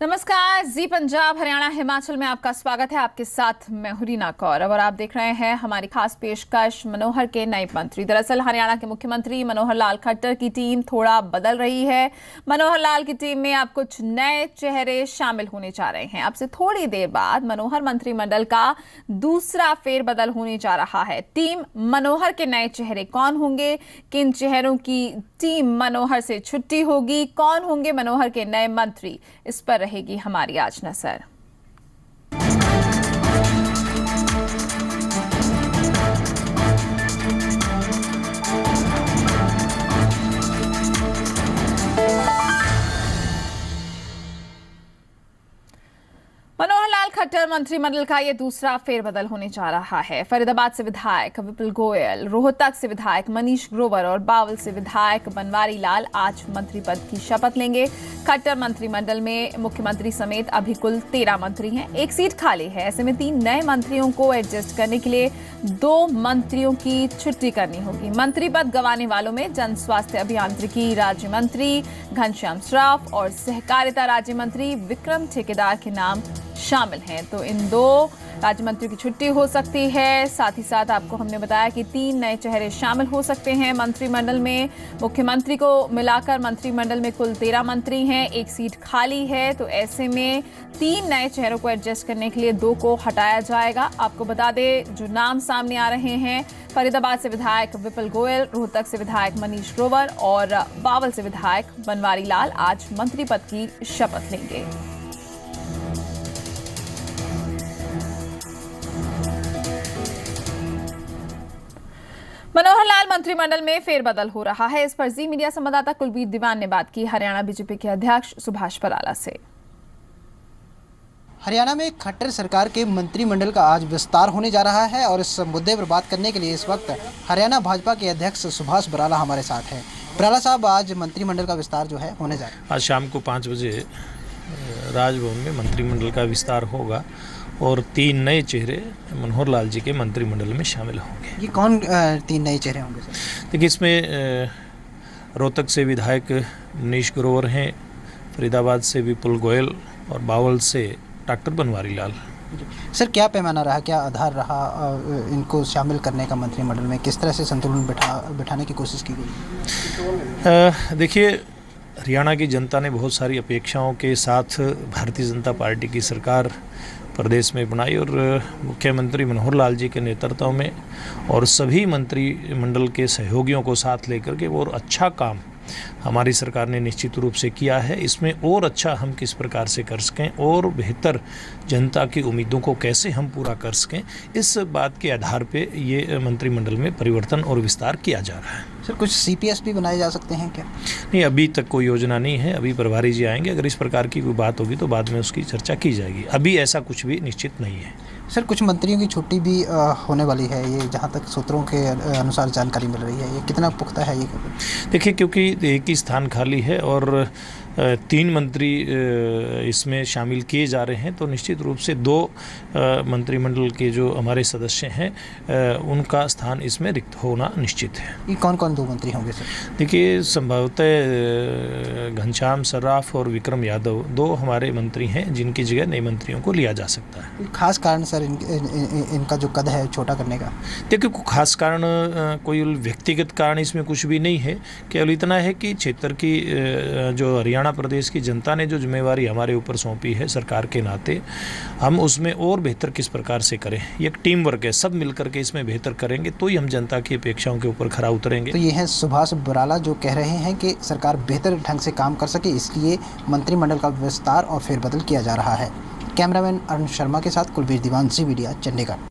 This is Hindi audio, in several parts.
नमस्कार, जी पंजाब हरियाणा हिमाचल में आपका स्वागत है। आपके साथ मैं हूं रीना कौर और आप देख रहे हैं हमारी खास पेशकश मनोहर के नए मंत्री। दरअसल हरियाणा के मुख्यमंत्री मनोहर लाल खट्टर की टीम थोड़ा बदल रही है। मनोहर लाल की टीम में अब कुछ नए चेहरे शामिल होने जा रहे हैं। अब से थोड़ी देर बाद मनोहर मंत्रिमंडल का दूसरा फेरबदल होने जा रहा है। टीम मनोहर के नए चेहरे कौन होंगे, किन चेहरों की टीम मनोहर से छुट्टी होगी, कौन होंगे मनोहर के नए मंत्री, इस पर रहेगी हमारी आज नजर। मनोहर लाल खट्टर मंत्रिमंडल का यह दूसरा फेरबदल होने जा रहा है। फरीदाबाद से विधायक विपुल गोयल, रोहतक से विधायक मनीष ग्रोवर और बावल से विधायक बनवारी लाल आज मंत्री पद की शपथ लेंगे। खट्टर मंत्रिमंडल में मुख्यमंत्री समेत अभी कुल 13 मंत्री हैं। एक सीट खाली है। ऐसे में 3 नए मंत्रियों को एडजस्ट करने के लिए 2 मंत्रियों की छुट्टी करनी होगी। मंत्री पद गंवाने वालों में जन स्वास्थ्य अभियांत्रिकी राज्य मंत्री घनश्याम श्राफ और सहकारिता राज्य मंत्री विक्रम ठेकेदार के नाम शामिल हैं। तो इन 2 राज्य मंत्रियों की छुट्टी हो सकती है। साथ ही साथ आपको हमने बताया कि 3 नए चेहरे शामिल हो सकते हैं मंत्रिमंडल में। मुख्यमंत्री को मिलाकर मंत्रिमंडल में कुल 13 मंत्री हैं, एक सीट खाली है। तो ऐसे में 3 नए चेहरों को एडजस्ट करने के लिए 2 को हटाया जाएगा। आपको बता दें जो नाम सामने आ रहे हैं, फरीदाबाद से विधायक विपुल गोयल, रोहतक से विधायक मनीष ग्रोवर और बावल से विधायक बनवारी लाल आज मंत्री पद की शपथ लेंगे। मनोहर लाल मंत्रिमंडल में फेरबदल हो रहा है। इस पर जी मीडिया संवाददाता कुलबीर दीवान ने बात की हरियाणा बीजेपी के अध्यक्ष सुभाष बराला से। हरियाणा में खट्टर सरकार के मंत्रिमंडल का आज विस्तार होने जा रहा है और इस मुद्दे पर बात करने के लिए इस वक्त हरियाणा भाजपा के अध्यक्ष सुभाष बराला हमारे साथ हैं। बराला साहब, आज मंत्रिमंडल का विस्तार जो है होने जा रहा है। आज शाम को 5 बजे राजभवन में मंत्रिमंडल का विस्तार होगा और 3 नए चेहरे मनोहर लाल जी के मंत्रिमंडल में शामिल होंगे। ये कौन 3 नए चेहरे होंगे सर? देखिए, इसमें रोहतक से विधायक मनीष ग्रोवर हैं, फरीदाबाद से विपुल गोयल और बावल से डॉक्टर बनवारी लाल। सर, क्या पैमाना रहा, क्या आधार रहा इनको शामिल करने का मंत्रिमंडल में? किस तरह से संतुलन बिठाने की कोशिश की गई? देखिए, हरियाणा की जनता ने बहुत सारी अपेक्षाओं के साथ भारतीय जनता पार्टी की सरकार प्रदेश में बनाई और मुख्यमंत्री मनोहर लाल जी के नेतृत्व में और सभी मंत्रिमंडल के सहयोगियों को साथ लेकर के और अच्छा काम हमारी सरकार ने निश्चित रूप से किया है। इसमें और अच्छा हम किस प्रकार से कर सकें और बेहतर जनता की उम्मीदों को कैसे हम पूरा कर सकें, इस बात के आधार पे ये मंत्रिमंडल में परिवर्तन और विस्तार किया जा रहा है। सर, कुछ CPS भी बनाए जा सकते हैं क्या? नहीं, अभी तक कोई योजना नहीं है। अभी प्रभारी जी आएंगे, अगर इस प्रकार की कोई बात होगी तो बाद में उसकी चर्चा की जाएगी। अभी ऐसा कुछ भी निश्चित नहीं है। सर, कुछ मंत्रियों की छुट्टी भी होने वाली है, ये जहाँ तक सूत्रों के अनुसार जानकारी मिल रही है, ये कितना पुख्ता है ये? देखिए, क्योंकि एक ही स्थान खाली है और 3 मंत्री इसमें शामिल किए जा रहे हैं, तो निश्चित रूप से 2 मंत्रिमंडल के जो हमारे सदस्य हैं उनका स्थान इसमें रिक्त होना निश्चित है। ये कौन कौन 2 मंत्री होंगे सर? देखिए, संभवतः घनश्याम सर्राफ और विक्रम यादव 2 हमारे मंत्री हैं जिनकी जगह नए मंत्रियों को लिया जा सकता है। खास कारण सर इनका जो कद है छोटा करने का? देखिए, कोई खास कारण, कोई व्यक्तिगत कारण इसमें कुछ भी नहीं है। केवल इतना है कि क्षेत्र की जो हरियाणा प्रदेश की जनता ने जो जिम्मेवारी हमारे ऊपर सौंपी है सरकार के नाते, हम उसमें और बेहतर किस प्रकार से करें। ये एक टीम वर्क है, सब मिलकर के इसमें बेहतर करेंगे तो ही हम जनता की अपेक्षाओं के ऊपर खरा उतरेंगे। तो ये हैं सुभाष बराला जो कह रहे हैं कि सरकार बेहतर ढंग से काम कर सके, इसलिए मंत्रिमंडल का विस्तार और फेरबदल किया जा रहा है। कैमरामैन अरुण शर्मा के साथ कुलबीर दीवान, जी मीडिया, चंडीगढ़।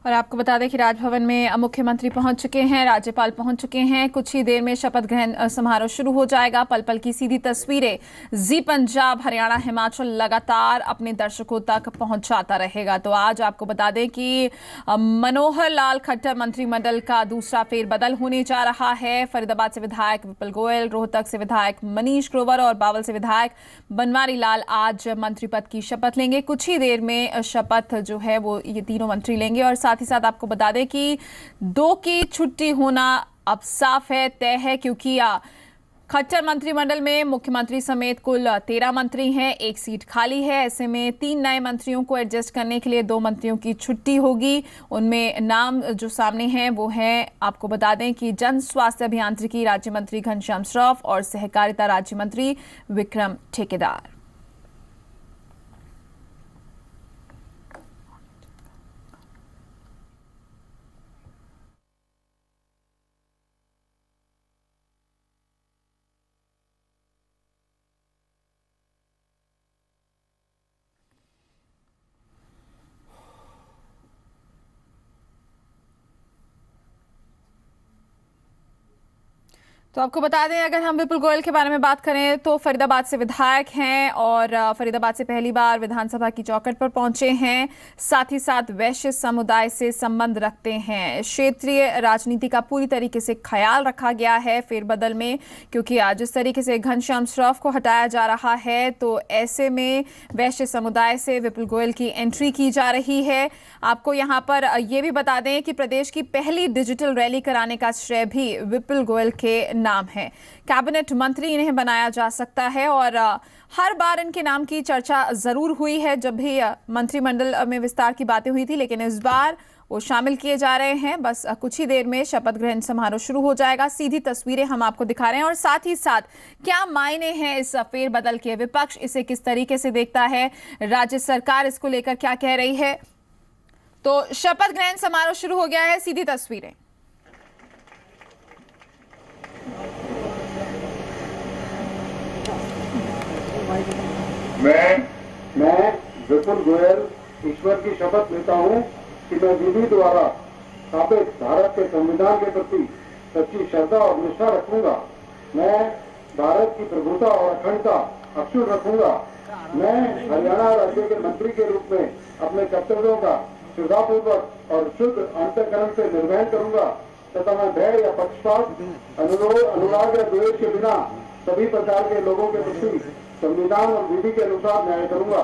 और आपको बता दें कि राजभवन में मुख्यमंत्री पहुंच चुके हैं, राज्यपाल पहुंच चुके हैं। कुछ ही देर में शपथ ग्रहण समारोह शुरू हो जाएगा। पल पल की सीधी तस्वीरें जी पंजाब हरियाणा हिमाचल लगातार अपने दर्शकों तक पहुंचाता रहेगा। तो आज आपको बता दें कि मनोहर लाल खट्टर मंत्रिमंडल का दूसरा फेरबदल होने जा रहा है। फरीदाबाद से विधायक विपुल गोयल, रोहतक से विधायक मनीष ग्रोवर और बावल से विधायक बनवारी लाल आज मंत्री पद की शपथ लेंगे। कुछ ही देर में शपथ जो है वो ये तीनों मंत्री लेंगे। और साथ ही साथ आपको बता दें कि 2 की छुट्टी होना अब साफ है, तय है, क्योंकि खट्टर मंत्रिमंडल में मुख्यमंत्री समेत कुल 13 मंत्री हैं, एक सीट खाली है। ऐसे में 3 नए मंत्रियों को एडजस्ट करने के लिए 2 मंत्रियों की छुट्टी होगी। उनमें नाम जो सामने हैं वो हैं, आपको बता दें कि जन स्वास्थ्य अभियांत्रिकी राज्य मंत्री घनश्याम श्रॉफ और सहकारिता राज्य मंत्री विक्रम ठेकेदार। तो आपको बता दें, अगर हम विपुल गोयल के बारे में बात करें तो फरीदाबाद से विधायक हैं और फरीदाबाद से पहली बार विधानसभा की चौखट पर पहुंचे हैं। साथ ही साथ वैश्य समुदाय से संबंध रखते हैं। क्षेत्रीय राजनीति का पूरी तरीके से ख्याल रखा गया है फेरबदल में, क्योंकि आज जिस तरीके से घनश्याम श्रॉफ को हटाया जा रहा है तो ऐसे में वैश्य समुदाय से विपुल गोयल की एंट्री की जा रही है। आपको यहाँ पर यह भी बता दें कि प्रदेश की पहली डिजिटल रैली कराने का श्रेय भी विपुल गोयल के नाम है। कैबिनेट मंत्री इन्हें बनाया जा सकता है और हर बार इनके नाम की चर्चा जरूर हुई है जब भी मंत्रिमंडल में विस्तार की बातें हुई थी, लेकिन इस बार वो शामिल किए जा रहे हैं। बस कुछ ही देर में शपथ ग्रहण समारोह शुरू हो जाएगा। सीधी तस्वीरें हम आपको दिखा रहे हैं और साथ ही साथ क्या मायने हैं इस फेरबदल के, विपक्ष इसे किस तरीके से देखता है, राज्य सरकार इसको लेकर क्या कह रही है। तो शपथ ग्रहण समारोह शुरू हो गया है, सीधी तस्वीरें। मैं विपुल गोयल ईश्वर की शपथ लेता हूं कि मैं विधि द्वारा स्थापित भारत के संविधान के प्रति सच्ची श्रद्धा और निष्ठा रखूंगा। मैं भारत की प्रभुता और अखंडता अक्षुण्ण रखूंगा। मैं हरियाणा राज्य के मंत्री के रूप में अपने कर्तव्यों का श्रद्धापूर्वक और शुद्ध अंतःकरण से निर्वहन करूंगा तथा मैं भय या पक्षपात, अनुराग या द्वेष के बिना सभी प्रकार के लोगों के प्रति संविधान और विधि के अनुसार न्याय करूंगा।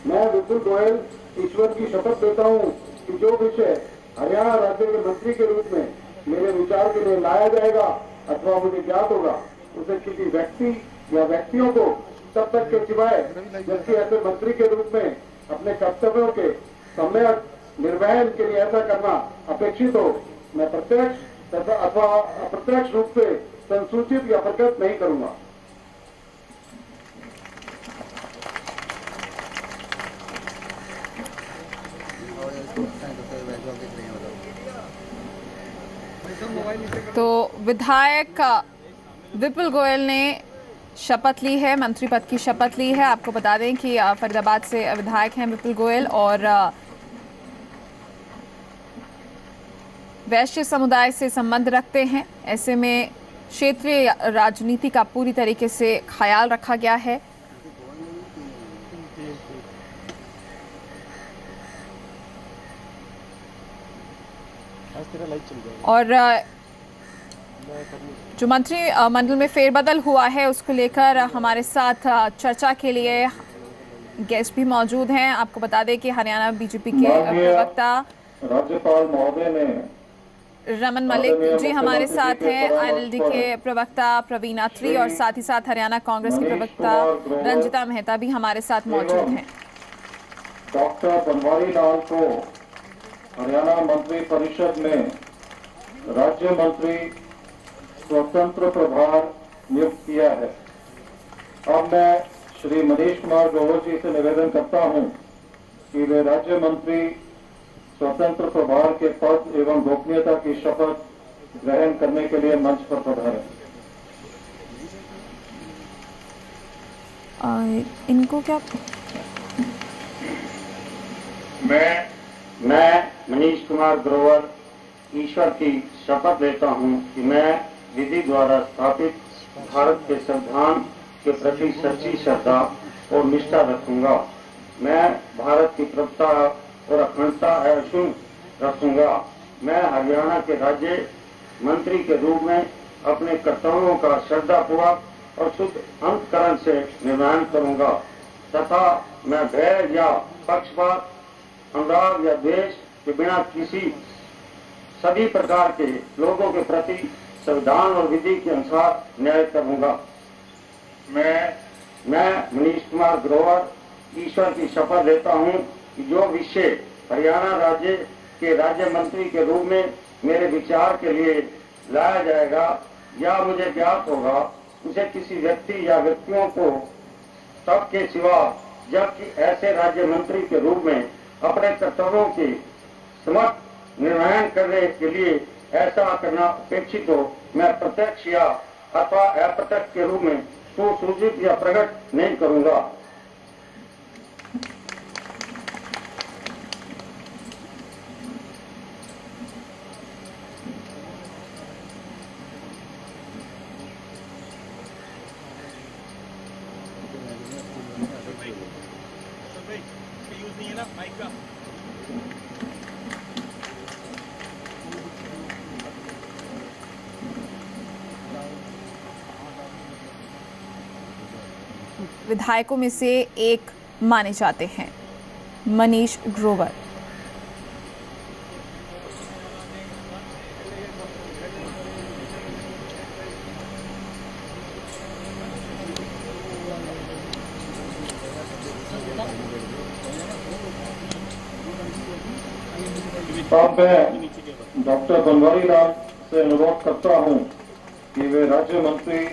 मैं विपुल गोयल ईश्वर की शपथ लेता हूं कि जो विषय हरियाणा राज्य के मंत्री के रूप में मेरे विचार के लिए लाया जाएगा अथवा मुझे ज्ञात होगा, उसे किसी व्यक्ति या व्यक्तियों को तब तक के सिवाय जबकि ऐसे मंत्री के रूप में अपने कर्तव्यों के सम्यक निर्वहन के लिए ऐसा करना अपेक्षित हो, मैं प्रत्यक्ष तथा अथवा अप्रत्यक्ष रूप से संसूचित या प्रकट नहीं करूंगा। तो विधायक विपुल गोयल ने शपथ ली है, मंत्री पद की शपथ ली है। आपको बता दें कि फरीदाबाद से विधायक हैं विपुल गोयल और वैश्य समुदाय से संबंध रखते हैं। ऐसे में क्षेत्रीय राजनीति का पूरी तरीके से ख्याल रखा गया है। और जो मंत्री मंडल में फेरबदल हुआ है उसको लेकर हमारे साथ चर्चा के लिए गेस्ट भी मौजूद हैं। आपको बता दें कि हरियाणा बीजेपी के प्रवक्ता राज्यपाल महोदय ने रमन मलिक जी हमारे साथ हैं, आईएलडी के प्रवक्ता प्रवीण अत्री और साथ ही साथ हरियाणा कांग्रेस के प्रवक्ता रंजिता मेहता भी हमारे साथ मौजूद हैं। डॉक्टर बनवारी लाल को हरियाणा मंत्री परिषद में राज्य मंत्री स्वतंत्र प्रभार नियुक्त किया है। अब मैं श्री मनीष कुमार ग्रोवर जी से निवेदन करता हूं कि वे राज्य मंत्री स्वतंत्र प्रभार के पद एवं गोपनीयता की शपथ ग्रहण करने के लिए मंच पर पधारें। इनको क्या मैं मनीष कुमार ग्रोवर ईश्वर की शपथ लेता हूं कि मैं विधि द्वारा स्थापित भारत के संविधान के प्रति सच्ची श्रद्धा और निष्ठा रखूंगा। मैं भारत की प्रभुता और अखंडता अक्षुण्ण रखूंगा। मैं हरियाणा के राज्य मंत्री के रूप में अपने कर्तव्यों का श्रद्धापूर्वक और शुद्ध अंतःकरण से निर्वहन करूंगा तथा मैं भय या पक्षपात, अनुराग या द्वेष के बिना किसी सभी प्रकार के लोगों के प्रति संविधान और विधि के अनुसार न्याय करूंगा। मैं मनीष कुमार ग्रोवर ईश्वर की शपथ लेता हूं कि जो विषय हरियाणा राज्य के राज्य मंत्री के रूप में मेरे विचार के लिए लाया जाएगा या मुझे ज्ञात होगा, उसे किसी व्यक्ति या व्यक्तियों को तब के सिवा जबकि ऐसे राज्य मंत्री के रूप में अपने कर्तव्यों के समर्थ निर्वहन करने के लिए ऐसा करना अपेक्षित हो, मैं प्रत्यक्ष या अथवा अप्रत्यक्ष के रूप में सुसूचित या प्रकट नहीं करूंगा। विधायकों में से एक माने जाते हैं मनीष ग्रोवर। अब मैं डॉक्टर बनवारी लाल से अनुरोध करता हूं कि वे राज्य मंत्री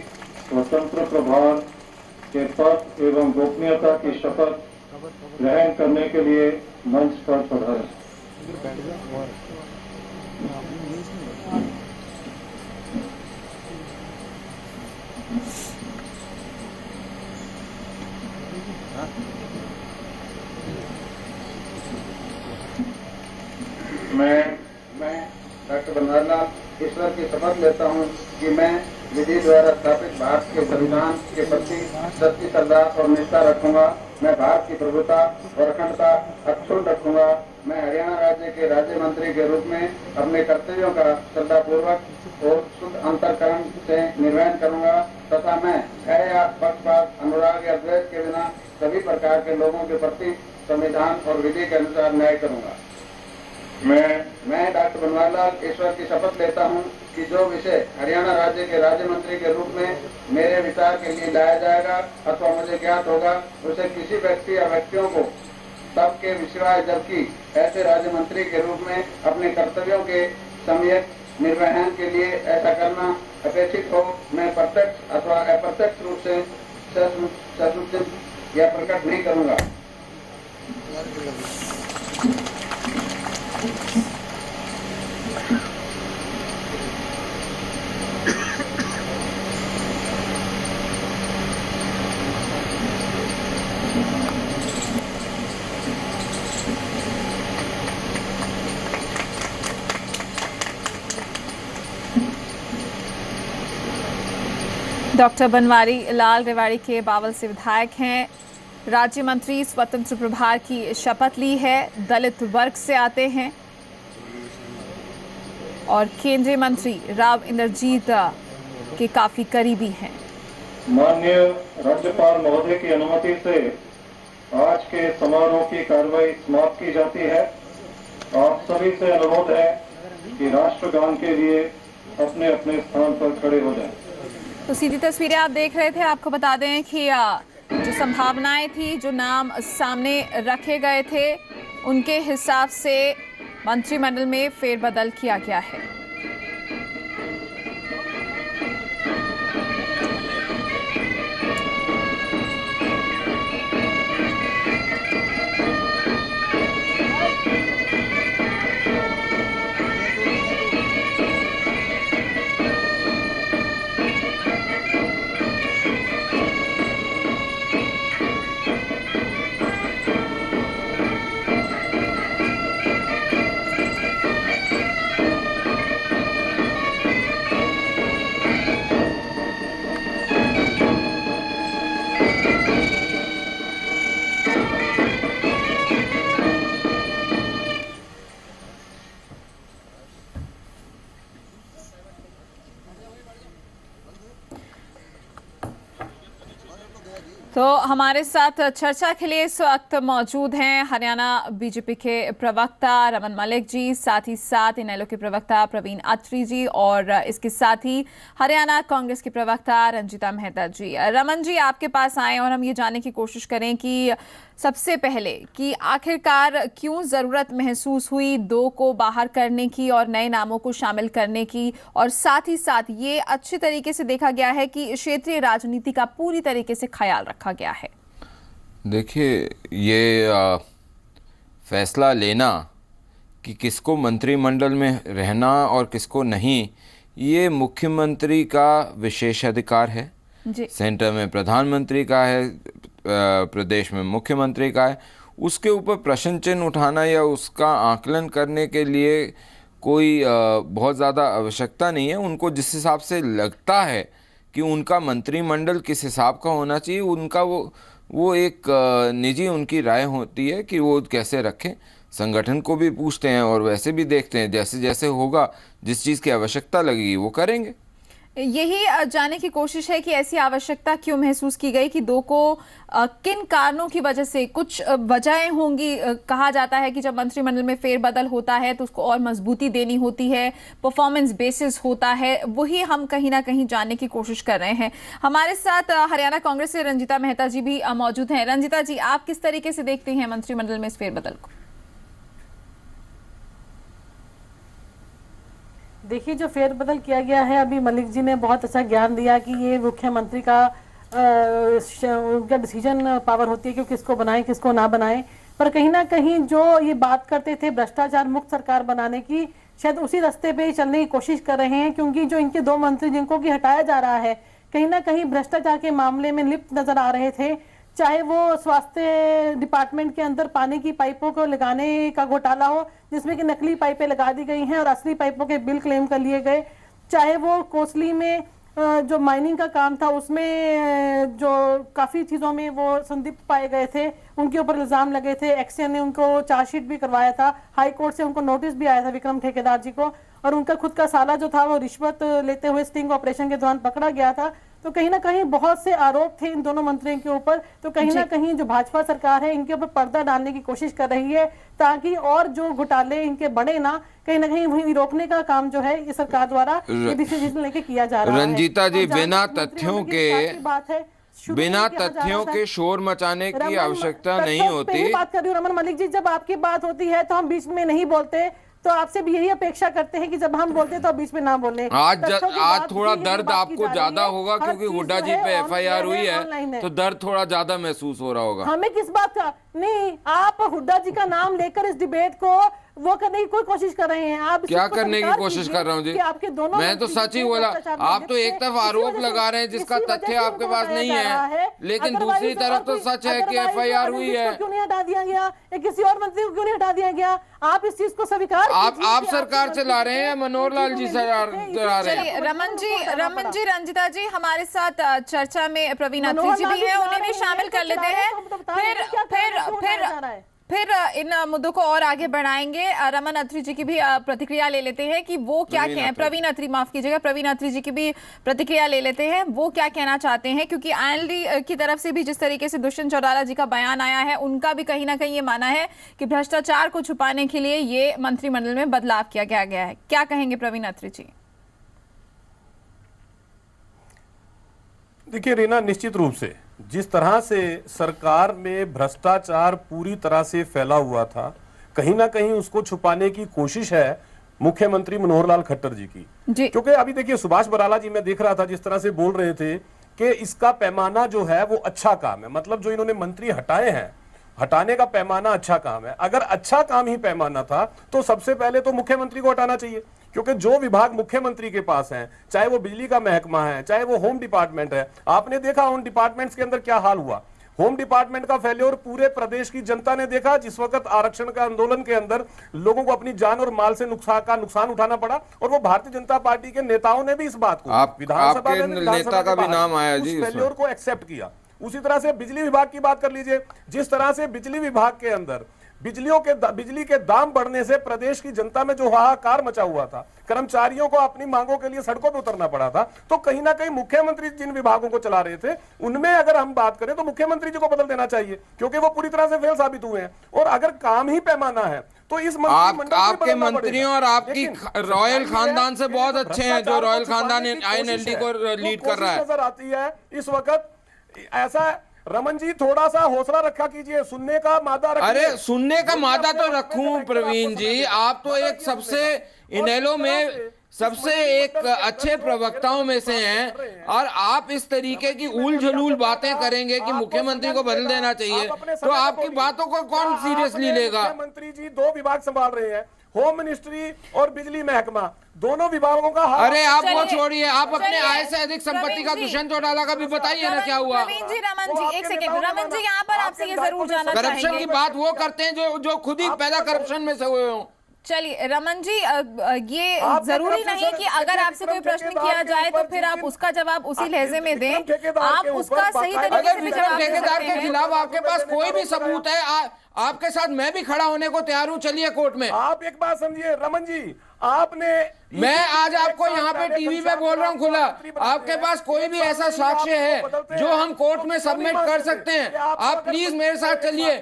स्वतंत्र प्रभार के पद एवं गोपनीयता की शपथ ग्रहण करने के लिए मंच पर पधारें। मैं डॉक्टर बनवारी लाल ईश्वर की शपथ लेता हूं कि मैं विधि द्वारा स्थापित भारत के संविधान के प्रति सच्ची श्रद्धा और निष्ठा रखूंगा। मैं भारत की प्रभुता और अखंडता अक्षुण्ण रखूंगा। मैं हरियाणा राज्य के राज्य मंत्री के रूप में अपने कर्तव्यों का श्रद्धापूर्वक और शुद्ध अंतःकरण से निर्वहन करूंगा तथा मैं भय या पक्षपात, अनुराग या द्वेष के बिना सभी प्रकार के लोगों के प्रति संविधान और विधि के अनुसार न्याय करूंगा। मैं डॉक्टर बनवारी लाल ईश्वर की शपथ लेता हूं कि जो विषय हरियाणा राज्य के राज्य मंत्री के रूप में मेरे विचार के लिए लाया जाएगा अथवा मुझे ज्ञात होगा, उसे किसी व्यक्ति या व्यक्तियों को तब के विषय जबकि ऐसे राज्य मंत्री के रूप में अपने कर्तव्यों के सम्यक निर्वहन के लिए ऐसा करना अपेक्षित हो, मैं प्रत्यक्ष अथवा अप्रत्यक्ष रूप से ससूचित या प्रकट नहीं करूंगा। डॉक्टर बनवारी लाल रेवाड़ी के बावल से विधायक हैं। राज्य मंत्री स्वतंत्र प्रभार की शपथ ली है। दलित वर्ग से आते हैं और केंद्रीय मंत्री राव इंद्रजीत के काफी करीबी हैं। माननीय राज्यपाल महोदय की अनुमति से आज के समारोह की कार्रवाई समाप्त की जाती है। आप सभी से अनुरोध है कि राष्ट्रगान के लिए अपने अपने स्थान पर खड़े हो जाएं। तो सीधी तस्वीरें आप देख रहे थे। आपको बता दें कि जो संभावनाएं थी, जो नाम सामने रखे गए थे, उनके हिसाब से मंत्रिमंडल में फेरबदल किया गया है। तो हमारे साथ चर्चा के लिए इस वक्त मौजूद हैं हरियाणा बीजेपी के प्रवक्ता रमन मलिक जी, साथ ही साथ इनेलो के प्रवक्ता प्रवीण अत्री जी और इसके साथ ही हरियाणा कांग्रेस के प्रवक्ता रंजीता मेहता जी। रमन जी, आपके पास आए और हम ये जानने की कोशिश करें कि सबसे पहले कि आखिरकार क्यों ज़रूरत महसूस हुई दो को बाहर करने की और नए नामों को शामिल करने की, और साथ ही साथ ये अच्छी तरीके से देखा गया है कि क्षेत्रीय राजनीति का पूरी तरीके से ख्याल रखा गया है। देखिए, ये फैसला लेना कि किसको मंत्रिमंडल में रहना और किसको नहीं, ये मुख्यमंत्री का विशेषाधिकार है जी। सेंटर में प्रधानमंत्री का है, प्रदेश में मुख्यमंत्री का है। उसके ऊपर प्रश्न चिन्ह उठाना या उसका आकलन करने के लिए कोई बहुत ज़्यादा आवश्यकता नहीं है। उनको जिस हिसाब से लगता है कि उनका मंत्रिमंडल किस हिसाब का होना चाहिए, उनका वो एक निजी उनकी राय होती है कि वो कैसे रखें। संगठन को भी पूछते हैं और वैसे भी देखते हैं, जैसे जैसे होगा, जिस चीज़ की आवश्यकता लगेगी वो करेंगे। यही जानने की कोशिश है कि ऐसी आवश्यकता क्यों महसूस की गई कि दो को किन कारणों की वजह से, कुछ वजहें होंगी। कहा जाता है कि जब मंत्रिमंडल में फेरबदल होता है तो उसको और मजबूती देनी होती है, परफॉर्मेंस बेसिस होता है, वही हम कहीं ना कहीं जानने की कोशिश कर रहे हैं। हमारे साथ हरियाणा कांग्रेस से रंजीता मेहता जी भी मौजूद हैं। रंजीता जी, आप किस तरीके से देखते हैं मंत्रिमंडल में इस फेरबदल को? देखिए, जो फेरबदल किया गया है, अभी मलिक जी ने बहुत अच्छा ज्ञान दिया कि ये मुख्यमंत्री का उनका डिसीजन पावर होती है कि किसको बनाएं किसको ना बनाएं। पर कहीं ना कहीं जो ये बात करते थे भ्रष्टाचार मुक्त सरकार बनाने की, शायद उसी रास्ते पे चलने की कोशिश कर रहे हैं, क्योंकि जो इनके दो मंत्री जिनको कि हटाया जा रहा है, कहीं ना कहीं भ्रष्टाचार के मामले में लिप्त नजर आ रहे थे। चाहे वो स्वास्थ्य डिपार्टमेंट के अंदर पानी की पाइपों को लगाने का घोटाला हो, जिसमें कि नकली पाइपें लगा दी गई हैं और असली पाइपों के बिल क्लेम कर लिए गए, चाहे वो कोसली में जो माइनिंग का काम था उसमें जो काफ़ी चीज़ों में वो संदिग्ध पाए गए थे, उनके ऊपर इल्ज़ाम लगे थे। एक्शन ने उनको चार्जशीट भी करवाया था, हाई कोर्ट से उनको नोटिस भी आया था विक्रम ठेकेदार जी को, और उनका खुद का साला जो था वो रिश्वत लेते हुए स्टिंग ऑपरेशन के दौरान पकड़ा गया था। तो कहीं ना कहीं बहुत से आरोप थे इन दोनों मंत्रियों के ऊपर। तो कहीं ना कहीं जो भाजपा सरकार है इनके ऊपर पर्दा डालने की कोशिश कर रही है, ताकि और जो घोटाले इनके बढ़े ना, कहीं ना कहीं वही रोकने का काम जो है इस सरकार द्वारा ये डिसीजन लेके किया जा रहा है। रंजीता जी, बिना तथ्यों के शोर मचाने की आवश्यकता नहीं होती। बात कर रही हूँ रमन मलिक जी, जब आपकी बात होती है तो हम बीच में नहीं बोलते, तो आपसे भी यही अपेक्षा करते हैं कि जब हम बोलते हैं तो बीच में ना बोले। आज थोड़ा दर्द आपको ज्यादा होगा क्योंकि हुड्डा जी पे एफआईआर हुई है, तो दर्द थोड़ा ज्यादा महसूस हो रहा होगा। हमें किस बात का नहीं, आप हुड्डा जी का नाम लेकर इस डिबेट को वो करने की कोई कोशिश कर रहे हैं। आप क्या करने की कोशिश कर रहा हूँ जी? आपके दोनों मैं तो सच ही बोला। आप तो एक तरफ आरोप लगा रहे हैं जिसका तथ्य आपके पास नहीं है, लेकिन दूसरी तरफ तो सच है कि एफआईआर हुई है। क्यों नहीं हटा दिया गया, या किसी और मंत्री को क्यों नहीं हटा दिया गया? आप इस चीज को स्वीकार, आप सरकार चला रहे हैं, मनोहर लाल जी सरकार चला रहे हैं। रमन जी, रंजीता जी, हमारे साथ चर्चा में प्रवीण अत्री जी भी हैं, उन्हें भी शामिल कर लेते हैं। फिर इन मुद्दों को और आगे बढ़ाएंगे। रमन अत्री जी की भी प्रतिक्रिया ले लेते हैं कि वो क्या कहें। प्रवीण अत्री, माफ कीजिएगा, प्रवीण अत्री जी की भी प्रतिक्रिया ले लेते हैं, वो क्या कहना चाहते हैं, क्योंकि आईएनएलडी की तरफ से भी जिस तरीके से दुष्यंत चौटाला जी का बयान आया है, उनका भी कहीं ना कहीं ये माना है कि भ्रष्टाचार को छुपाने के लिए ये मंत्रिमंडल में बदलाव किया गया है। क्या कहेंगे प्रवीण अत्री जी? देखिए रीना, निश्चित रूप से जिस तरह से सरकार में भ्रष्टाचार पूरी तरह से फैला हुआ था, कहीं ना कहीं उसको छुपाने की कोशिश है मुख्यमंत्री मनोहर लाल खट्टर जी की। क्योंकि अभी देखिए सुभाष बराला जी, मैं देख रहा था जिस तरह से बोल रहे थे कि इसका पैमाना जो है वो अच्छा काम है, मतलब जो इन्होंने मंत्री हटाए हैं, हटाने का पैमाना अच्छा काम है। अगर अच्छा काम ही पैमाना था तो सबसे पहले तो मुख्यमंत्री को हटाना चाहिए, क्योंकि जो विभाग मुख्यमंत्री के पास हैं, चाहे वो बिजली का महकमा है, चाहे वो होम डिपार्टमेंट है, आपने देखा होम डिपार्टमेंट्स के अंदर क्या हाल हुआ। होम डिपार्टमेंट का फेल्योर पूरे प्रदेश की जनता ने देखा। जिस वक्त आरक्षण का आंदोलन के अंदर लोगों को अपनी जान और माल से नुकसान उठाना पड़ा, और वो भारतीय जनता पार्टी के नेताओं ने भी इस बात को विधानसभा में फेल्योर को एक्सेप्ट किया। उसी तरह से बिजली विभाग की बात कर लीजिए, जिस तरह से बिजली विभाग के अंदर बिजली के दाम बढ़ने से प्रदेश की जनता में जो हाहाकार मचा हुआ था, कर्मचारियों को अपनी मांगों के लिए सड़कों पर उतरना पड़ा था, तो कहीं ना कहीं मुख्यमंत्री जिन विभागों को चला रहे थे उनमें अगर हम बात करें तो मुख्यमंत्री जी को बदल देना चाहिए, क्योंकि वो पूरी तरह से फेल साबित हुए हैं। और अगर काम ही पैमाना है तो इस आपके मंत्रियों और आपकी रॉयल खानदान से बहुत अच्छे हैं, जो रॉयल खानदान INLD को लीड कर रहा है। नजर आती है इस वक्त। ऐसा रमन जी, थोड़ा सा हौसला रखा कीजिए, सुनने का मादा रखिए। अरे सुनने का मादा तो रखूं प्रवीण जी, आप तो एक सबसे इनेलो में सबसे एक अच्छे प्रवक्ताओं में से हैं, और आप इस तरीके की उल झलूल बातें करेंगे कि मुख्यमंत्री को बदल देना चाहिए, तो आपकी बातों को कौन सीरियसली लेगा? मुख्यमंत्री जी 2 विभाग संभाल रहे हैं, होम मिनिस्ट्री और बिजली महकमा, दोनों विभागों का। अरे आप वो छोड़िए, आप अपने आय से अधिक संपत्ति का दुष्यंत चौटाला का भी बताइए ना क्या हुआ। रमन जी एक सेकंड, रमन जी यहाँ पर आपसे ये जरूर जानना चाहेंगे। करप्शन की बात वो करते हैं जो खुद ही पैदा करप्शन में से हुए हों। चलिए रमन जी, ये जरूरी नहीं कि अगर आपसे कोई प्रश्न किया जाए तो फिर आप उसका जवाब उसी लहजे में दें, आप उसका सही तरीके से भी जवाब दे सकते हैं। ठेकेदार के खिलाफ आपके पास कोई भी सबूत है, आपके साथ मैं भी खड़ा होने को तैयार हूं, चलिए कोर्ट में। आप एक बात समझिए रमन जी, आपने, मैं आज आपको यहाँ पे टीवी पे बोल रहा हूँ खुला, आपके पास कोई भी ऐसा साक्ष्य है जो हम कोर्ट में सबमिट कर सकते हैं, आप प्लीज मेरे साथ चलिए।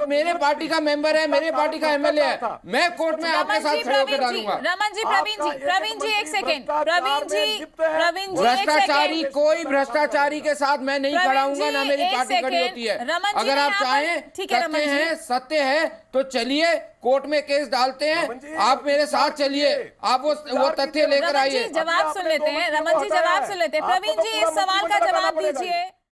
मेरे पार्टी का मेंबर है, मेरे पार्टी का MLA है, मैं कोर्ट में आपके साथ खड़े होकर डालूंगा। रमन जी, प्रवीण जी एक सेकंड, प्रवीण जी भ्रष्टाचारी, कोई भ्रष्टाचारी के साथ मैं नहीं खड़ा हूंगा, ना मेरी पार्टी खड़ी होती है। अगर आप चाहें, तथ्य है, सत्य है, तो चलिए कोर्ट में केस डालते हैं, आप मेरे साथ चलिए, आप वो तथ्य लेकर आइए। जवाब सुन लेते हैं, रमन जी जवाब सुन लेते हैं। प्रवीण जी इस सवाल का जवाब दीजिए।